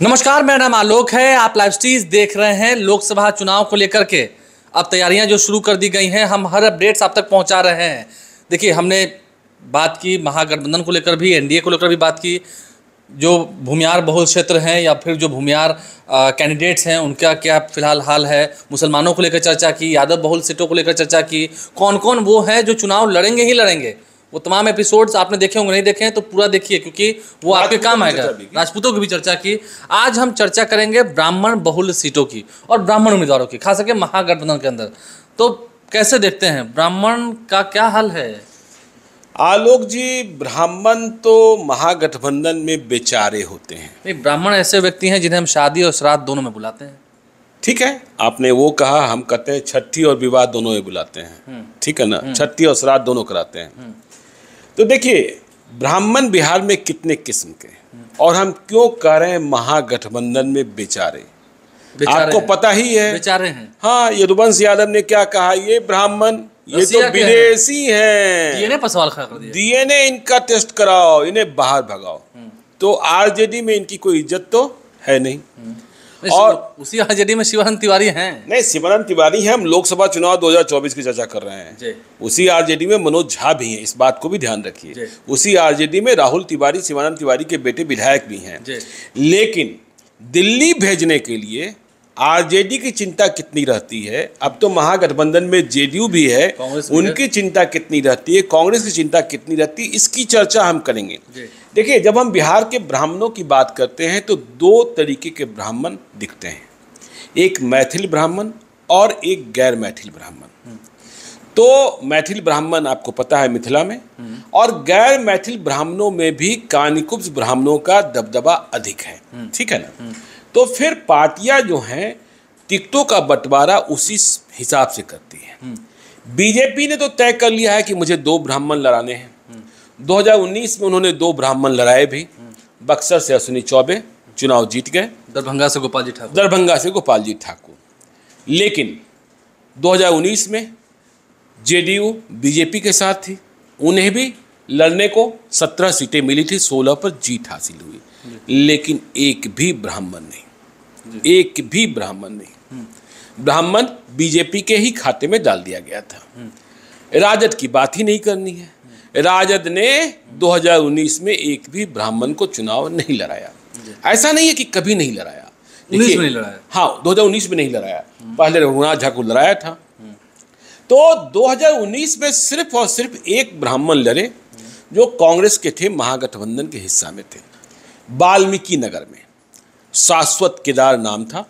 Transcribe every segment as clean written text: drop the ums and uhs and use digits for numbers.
नमस्कार, मेरा नाम आलोक है। आप लाइव स्ट्रीज देख रहे हैं। लोकसभा चुनाव को लेकर के अब तैयारियां जो शुरू कर दी गई हैं, हम हर अपडेट्स आप तक पहुंचा रहे हैं। देखिए, हमने बात की महागठबंधन को लेकर भी, एनडीए को लेकर भी बात की। जो भूमियार बहुल क्षेत्र हैं या फिर जो भूमियार कैंडिडेट्स हैं, उनका क्या फिलहाल हाल है। मुसलमानों को लेकर चर्चा की, यादव बहुल सीटों को लेकर चर्चा की। कौन कौन वो हैं जो चुनाव लड़ेंगे ही लड़ेंगे। वो तमाम एपिसोड्स आपने देखे होंगे, नहीं देखे हैं तो पूरा देखिए, क्योंकि वो आपके काम आएगा। राजपूतों की भी चर्चा की। आज हम चर्चा करेंगे ब्राह्मण बहुल सीटों की और ब्राह्मण उम्मीदवारों की, खास करके महागठबंधन के अंदर। तो कैसे देखते हैं, ब्राह्मण का क्या हाल है? आलोक जी, ब्राह्मण तो महागठबंधन में बेचारे होते हैं। नहीं, ब्राह्मण ऐसे व्यक्ति हैं जिन्हें हम शादी और श्राद्ध दोनों में बुलाते हैं। ठीक है, आपने वो कहा। हम कहते हैं छठी और विवाह दोनों में बुलाते हैं। ठीक है ना, छठी और श्राद्ध दोनों कराते हैं। तो देखिए, ब्राह्मण बिहार में कितने किस्म के, और हम क्यों कह रहे हैं महागठबंधन में बेचारे। आपको पता ही है, बेचारे हैं। हाँ, यदुवंश यादव ने क्या कहा, ये ब्राह्मण ये तो विदेशी हैं, डीएनए पर सवाल खड़ा कर दिया। डीएनए इनका टेस्ट कराओ, इन्हें बाहर भगाओ। तो आरजेडी में इनकी कोई इज्जत तो है नहीं। और उसी आरजेडी में शिवानंद तिवारी हैं। नहीं, शिवानंद तिवारी हैं। हम लोकसभा चुनाव 2024 की चर्चा कर रहे हैं। उसी आरजेडी में मनोज झा भी हैं, इस बात को भी ध्यान रखिए। उसी आरजेडी में राहुल तिवारी, शिवानंद तिवारी के बेटे विधायक भी हैं। लेकिन दिल्ली भेजने के लिए आरजेडी की चिंता कितनी रहती है। अब तो महागठबंधन में जेडीयू भी है, उनकी चिंता कितनी रहती है, कांग्रेस की चिंता कितनी रहती है, इसकी चर्चा हम करेंगे। देखिए, जब हम बिहार के ब्राह्मणों की बात करते हैं तो दो तरीके के ब्राह्मण दिखते हैं, एक मैथिल ब्राह्मण और एक गैर मैथिल ब्राह्मण। तो मैथिल ब्राह्मण आपको पता है मिथिला में, और गैर मैथिल ब्राह्मणों में भी कानिकुब्ज ब्राह्मणों का दबदबा अधिक है। ठीक है ना। तो फिर पार्टियां जो हैं टिकटों का बंटवारा उसी हिसाब से करती हैं। बीजेपी ने तो तय कर लिया है कि मुझे 2 ब्राह्मण लड़ाने हैं। 2019 में उन्होंने 2 ब्राह्मण लड़ाए भी। बक्सर से अश्विनी चौबे चुनाव जीत गए, दरभंगा से गोपाल जी ठाकुर। लेकिन 2019 में जेडीयू बीजेपी के साथ थी, उन्हें भी लड़ने को 17 सीटें मिली थी, 16 पर जीत हासिल हुई। लेकिन एक भी ब्राह्मण नहीं, एक भी ब्राह्मण नहीं। ब्राह्मण बीजेपी के ही खाते में डाल दिया गया था। राजद की बात ही नहीं करनी है। राजद ने 2019 में एक भी ब्राह्मण को चुनाव नहीं लड़ाया। ऐसा नहीं है कि कभी नहीं लड़ाया, 19 में नहीं लड़ाया। हाँ, 2019 में नहीं लड़ाया, पहले रघुनाथ झा को लड़ाया था। तो 2019 में सिर्फ और सिर्फ एक ब्राह्मण लड़े जो कांग्रेस के थे, महागठबंधन के हिस्सा में थे। वाल्मीकि नगर में शाश्वत केदार नाम था,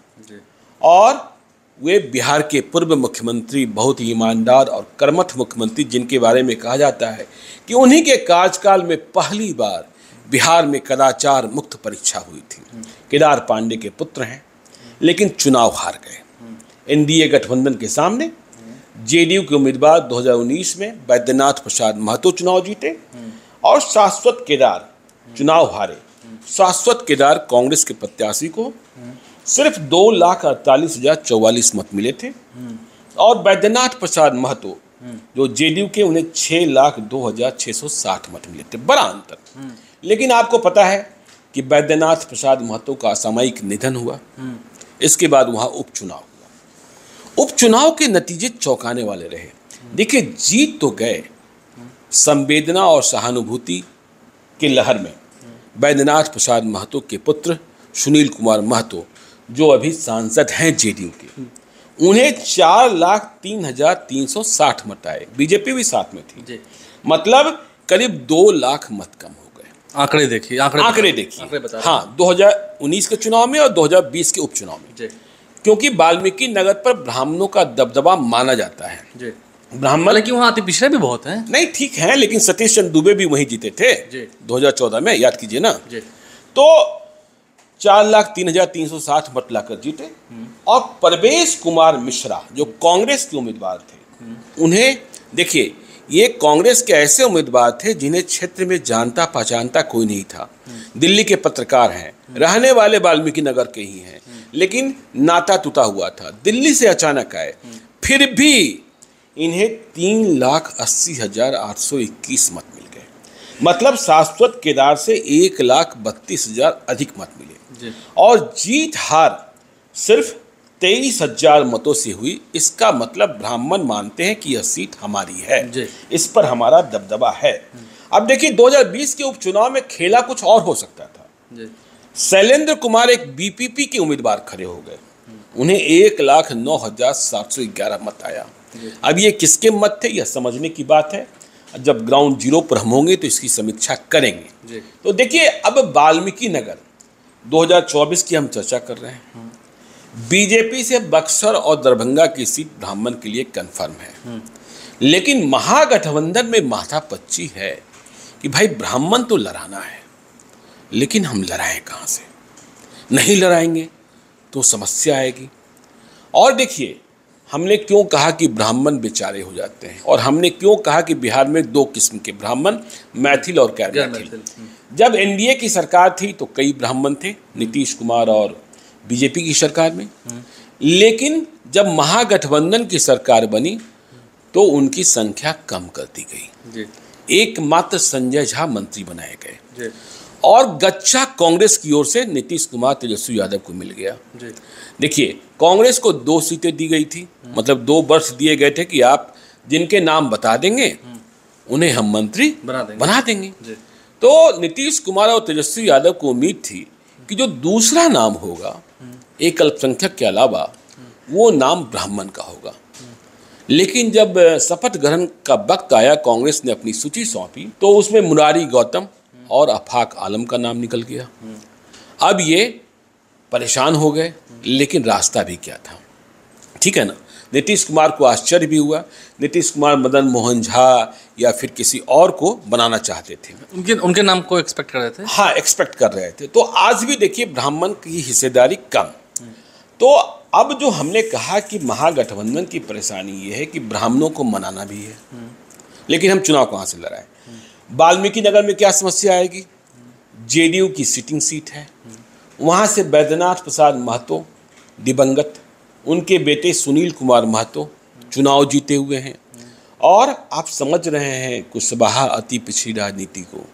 और वे बिहार के पूर्व मुख्यमंत्री, बहुत ही ईमानदार और कर्मठ मुख्यमंत्री, जिनके बारे में कहा जाता है कि उन्हीं के कार्यकाल में पहली बार बिहार में कदाचार मुक्त परीक्षा हुई थी। केदार पांडे के पुत्र हैं, लेकिन चुनाव हार गए एनडीए गठबंधन के सामने। जेडीयू के उम्मीदवार 2019 में वैद्यनाथ प्रसाद महतो चुनाव जीते और शाश्वत केदार चुनाव हारे। शाश्वत केदार कांग्रेस के प्रत्याशी को सिर्फ 2,48,044 मत मिले थे, और वैद्यनाथ प्रसाद महतो जो जेडीयू के, उन्हें 6,02,660 मत मिले थे। बड़ा अंतर। लेकिन आपको पता है कि वैद्यनाथ प्रसाद महतो का असामयिक निधन हुआ। इसके बाद वहां उपचुनाव हुआ। उपचुनाव के नतीजे चौंकाने वाले रहे। देखिए, जीत तो गए, संवेदना और सहानुभूति के लहर में वैद्यनाथ प्रसाद महतो के पुत्र सुनील कुमार महतो, जो अभी सांसद हैं जेडीयू के, उन्हें 4,03,360 मत आए। बीजेपी भी साथ में थी। मतलब करीब 2 लाख मत कम हो गए। आंकड़े देखिए। हाँ, 2019 के चुनाव में और 2020 के उपचुनाव में। क्योंकि वाल्मीकि नगर पर ब्राह्मणों का दबदबा माना जाता है। ब्राह्मण की वहाँ अति पिछड़े भी बहुत हैं। नहीं, ठीक है, लेकिन सतीश चंद्र दुबे भी वहीं जीते थे 2014 में, याद कीजिए ना। तो 4,03,360 मत लाकर जीते। और परवेश कुमार मिश्रा जो कांग्रेस के उम्मीदवार थे, उन्हें देखिए, ये कांग्रेस के ऐसे उम्मीदवार थे जिन्हें क्षेत्र में जानता पहचानता कोई नहीं था। दिल्ली के पत्रकार हैं, रहने वाले वाल्मीकि नगर के ही हैं, लेकिन नाता टूटा हुआ था। दिल्ली से अचानक आए, फिर भी इन्हें 3,80,821 मत मिल गए। मतलब शाश्वत केदार से 1,32,000 अधिक मत मिले और जीत हार सिर्फ 23,000 मतों से हुई। इसका मतलब ब्राह्मण मानते हैं कि यह सीट हमारी है, इस पर हमारा दबदबा है। अब देखिए 2020 के उपचुनाव में खेला कुछ और हो सकता था। शैलेंद्र कुमार एक बीपीपी के उम्मीदवार खड़े हो गए, उन्हें 1,09,711 मत आया। अब ये किसके मत थे यह समझने की बात है, जब ग्राउंड जीरो पर हम होंगे तो इसकी समीक्षा करेंगे। तो देखिए अब वाल्मीकि नगर 2024 की हम चर्चा कर रहे हैं। बीजेपी से बक्सर और दरभंगा की सीट ब्राह्मण के लिए कंफर्म है, लेकिन महागठबंधन में माथापच्ची है कि भाई ब्राह्मण तो लड़ाना है, लेकिन हम लड़ाएं कहाँ से? नहीं लड़ाएंगे तो समस्या आएगी। और देखिए हमने क्यों कहा कि ब्राह्मण बेचारे हो जाते हैं, और हमने क्यों कहा कि बिहार में 2 किस्म के ब्राह्मण, मैथिल और गैर मैथिल। जब एनडीए की सरकार थी तो कई ब्राह्मण थे, नीतीश कुमार और बीजेपी की सरकार में, लेकिन जब महागठबंधन की सरकार बनी तो उनकी संख्या कम कर दी गई। एकमात्र संजय झा मंत्री बनाए गए और गच्चा कांग्रेस की ओर से नीतीश कुमार तेजस्वी यादव को मिल गया। देखिए कांग्रेस को 2 सीटें दी गई थी, मतलब 2 वर्ष दिए गए थे कि आप जिनके नाम बता देंगे उन्हें हम मंत्री बना देंगे। तो नीतीश कुमार और तेजस्वी यादव को उम्मीद थी कि जो दूसरा नाम होगा एक अल्पसंख्यक के अलावा वो नाम ब्राह्मण का होगा। लेकिन जब शपथ ग्रहण का वक्त आया, कांग्रेस ने अपनी सूची सौंपी तो उसमें मुरारी गौतम और आफाक आलम का नाम निकल गया। अब ये परेशान हो गए, लेकिन रास्ता भी क्या था, ठीक है ना। नीतीश कुमार को आश्चर्य भी हुआ। नीतीश कुमार मदन मोहन झा या फिर किसी और को बनाना चाहते थे, उनके नाम को एक्सपेक्ट कर रहे थे। हाँ, एक्सपेक्ट कर रहे थे। तो आज भी देखिए ब्राह्मण की हिस्सेदारी कम। तो अब जो हमने कहा कि महागठबंधन की परेशानी ये है कि ब्राह्मणों को मनाना भी है, लेकिन हम चुनाव कहाँ से लड़ाएं। वाल्मीकि नगर में क्या समस्या आएगी? जेडीयू की सिटिंग सीट है, वहाँ से बैद्यनाथ प्रसाद महतो दिवंगत, उनके बेटे सुनील कुमार महतो चुनाव जीते हुए हैं। और आप समझ रहे हैं कुशवाहा अति पिछड़ी राजनीति को,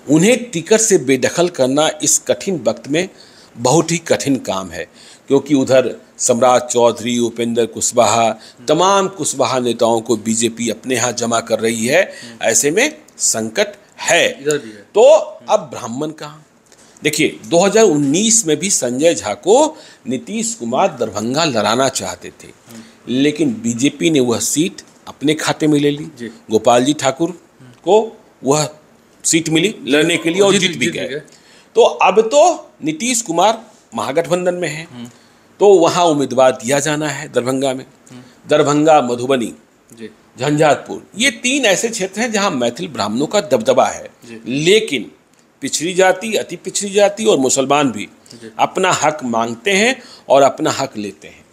उन्हें टिकट से बेदखल करना इस कठिन वक्त में बहुत ही कठिन काम है, क्योंकि उधर सम्राट चौधरी, उपेंद्र कुशवाहा, तमाम कुशवाहा नेताओं को बीजेपी अपने यहाँ जमा कर रही है। ऐसे में संकट है। तो अब ब्राह्मण कहाँ? देखिए 2019 में भी संजय झा को नीतीश कुमार दरभंगा लड़ाना चाहते थे, लेकिन बीजेपी ने वह सीट अपने खाते में ले ली। गोपाल जी ठाकुर को वह सीट मिली लड़ने के लिए और जीत भी गए। तो अब तो नीतीश कुमार महागठबंधन में है, तो वहाँ उम्मीदवार दिया जाना है दरभंगा में। दरभंगा, मधुबनी, झंझारपुर, ये 3 ऐसे क्षेत्र हैं जहाँ मैथिल ब्राह्मणों का दबदबा है, लेकिन पिछड़ी जाति, अति पिछड़ी जाति और मुसलमान भी अपना हक मांगते हैं और अपना हक लेते हैं।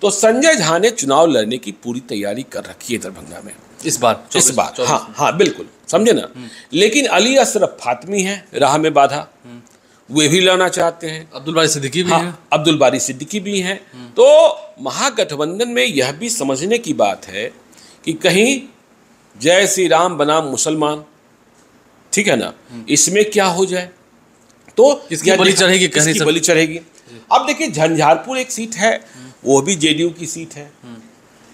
तो संजय झा ने चुनाव लड़ने की पूरी तैयारी कर रखी है दरभंगा में इस बार। हाँ बिल्कुल, समझे ना। लेकिन अली अशरफ फातमी है राह में बाधा, वे भी लड़ना चाहते हैं। अब्दुल बारी सिद्दीकी भी हैं। अब्दुल बारी सिद्दीकी भी हैं। तो महागठबंधन में यह भी समझने की बात है कि कहीं जय श्री राम बनाम मुसलमान, ठीक है ना, इसमें क्या हो जाए तो किसकी बलि चढ़ेगी, किसकी बलि चढ़ेगी। अब देखिए झंझारपुर एक सीट है, वो भी जेडीयू की सीट है,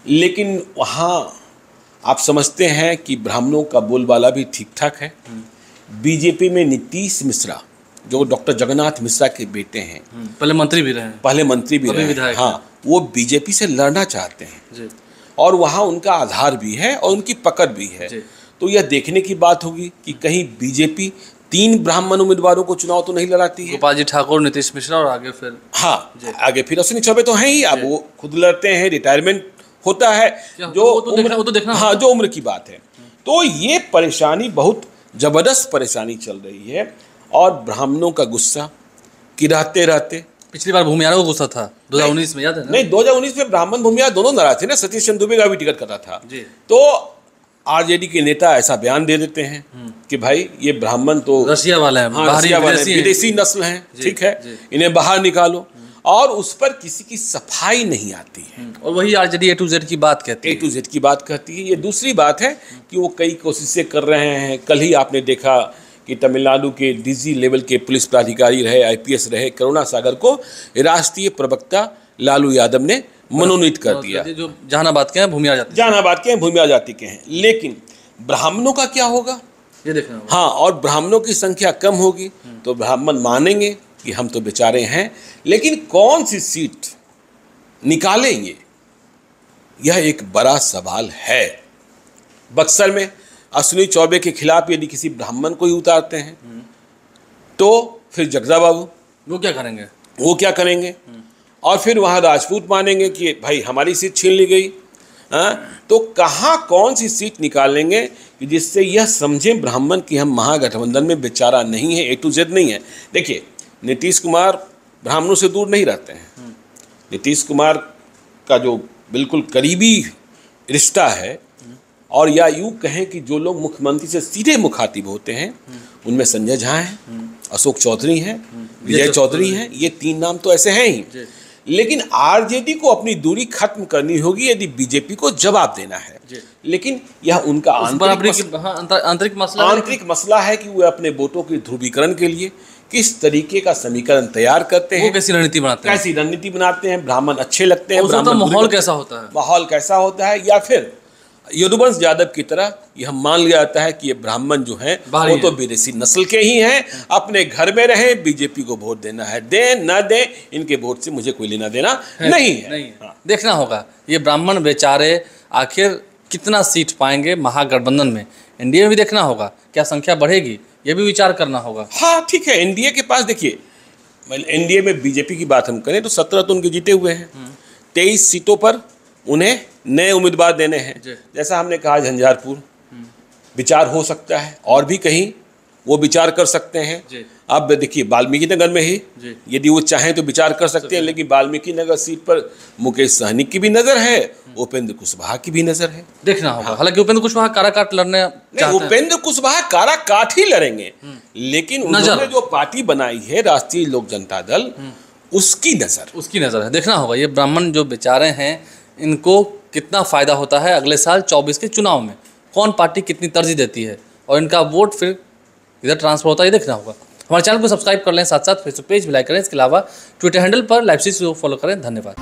लेकिन वहाँ आप समझते हैं कि ब्राह्मणों का बोलबाला भी ठीक ठाक है। बीजेपी में नीतीश मिश्रा जो डॉक्टर जगन्नाथ मिश्रा के बेटे हैं, पहले मंत्री भी रहे, हाँ, वो बीजेपी से लड़ना चाहते हैं और वहाँ उनका आधार भी है और उनकी पकड़ भी है। तो यह देखने की बात होगी कि कहीं बीजेपी 3 ब्राह्मण उम्मीदवारों को चुनाव तो नहीं लड़ाती है। गोपाल जी ठाकुर, नीतीश मिश्रा और आगे फिर आगे फिर अश्विनी चौबे तो हैं ही। अब वो खुद लड़ते हैं, रिटायरमेंट होता है, जो उम्र की बात है। तो ये परेशानी बहुत जबरदस्त परेशानी चल रही है और ब्राह्मणों का गुस्सा गिराते रहते। पिछली बार भूमियार को गुस्सा था 2019 में, याद है ना? नहीं, 2019 में ब्राह्मण भूमियार दोनों नाराज थे ना, सतीश चंद्र दुबे का भी टिकट कटा था। तो आरजेडी के नेता ऐसा बयान दे देते हैं कि भाई ये ब्राह्मण तो रसिया वाले हैं, विदेशी नस्ल हैं, ठीक है, इन्हें बाहर निकालो। और उस पर किसी की सफाई नहीं आती है। और वही आरजेडी A to Z की बात कहती है। A to Z की बात कहती है। ये दूसरी बात है कि वो कई कोशिशें कर रहे हैं। कल ही आपने देखा कि तमिलनाडु के डीजी लेवल के पुलिस प्राधिकारी रहे, IPS रहे, करुणा सागर को राष्ट्रीय प्रवक्ता लालू यादव ने मनोनीत कर दिया। जो जहानाबाद के हैं, भूमिया जाति जहानाबाद के हैं, भूमिया जाति के हैं। लेकिन ब्राह्मणों का क्या होगा, ये देखना होगा। हाँ, और ब्राह्मणों की संख्या कम होगी तो ब्राह्मण मानेंगे कि हम तो बेचारे हैं, लेकिन कौन सी सीट निकालेंगे, यह एक बड़ा सवाल है। बक्सर में अश्विनी चौबे के खिलाफ यदि किसी ब्राह्मण को ही उतारते हैं तो फिर जगदा बाबू वो क्या करेंगे? और फिर वहाँ राजपूत मानेंगे कि भाई हमारी सीट छीन ली गई। तो कहाँ कौन सी सीट निकालेंगे कि जिससे यह समझें ब्राह्मण कि हम महागठबंधन में बेचारा नहीं है, A to Z नहीं है। देखिए, नीतीश कुमार ब्राह्मणों से दूर नहीं रहते हैं। नीतीश कुमार का जो बिल्कुल करीबी रिश्ता है, और या यूँ कहें कि जो लोग मुख्यमंत्री से सीधे मुखातिब होते हैं, उनमें संजय झा हैं, अशोक चौधरी हैं, विजय चौधरी हैं। ये 3 नाम तो ऐसे हैं ही। लेकिन आरजेडी को अपनी दूरी खत्म करनी होगी यदि बीजेपी को जवाब देना है। लेकिन यह उनका आंतरिक मसला है कि वे अपने वोटों के ध्रुवीकरण के लिए किस तरीके का समीकरण तैयार करते हैं, कैसी रणनीति बनाते हैं। ब्राह्मण अच्छे लगते हैं, माहौल कैसा होता है, या फिर यदुवंश यादव की तरह यह मान लिया जाता है कि ये ब्राह्मण जो हैं वो तो विदेशी नस्ल के ही हैं, अपने घर में रहे, बीजेपी को वोट देना है, दें न दें, इनके वोट से मुझे कोई लेना देना नहीं है। हाँ। देखना होगा ये ब्राह्मण बेचारे आखिर कितना सीट पाएंगे महागठबंधन में। एनडीए में भी देखना होगा क्या संख्या बढ़ेगी, ये भी विचार करना होगा। हाँ ठीक है, एनडीए के पास देखिए, एनडीए में बीजेपी की बात हम करें तो 17 तो उनके जीते हुए हैं। 23 सीटों पर उन्हें नए उम्मीदवार देने हैं। जैसा हमने कहा, झंझारपुर विचार हो सकता है, और भी कहीं वो विचार कर सकते हैं। अब देखिए, वाल्मीकि नगर में ही यदि वो चाहें तो विचार कर सकते हैं, लेकिन वाल्मीकि नगर सीट पर मुकेश सहनी की भी नजर है, उपेंद्र कुशवाहा की भी नजर है। देखना होगा। हालांकि उपेंद्र कुशवाहा काराकाट लड़ने उपेंद्र कुशवाहा काराकाट ही लड़ेंगे, लेकिन उन्होंने जो पार्टी बनाई है राष्ट्रीय लोक जनता दल, उसकी नजर है। देखना होगा ये ब्राह्मण जो बेचारे हैं, इनको कितना फायदा होता है अगले साल 24 के चुनाव में, कौन पार्टी कितनी तरजीह देती है और इनका वोट फिर इधर ट्रांसफर होता है, ये देखना होगा। हमारे चैनल को सब्सक्राइब कर लें, साथ साथ फेसबुक पेज भी लाइक करें। इसके अलावा ट्विटर हैंडल पर लाइव सीरीज को फॉलो करें। धन्यवाद।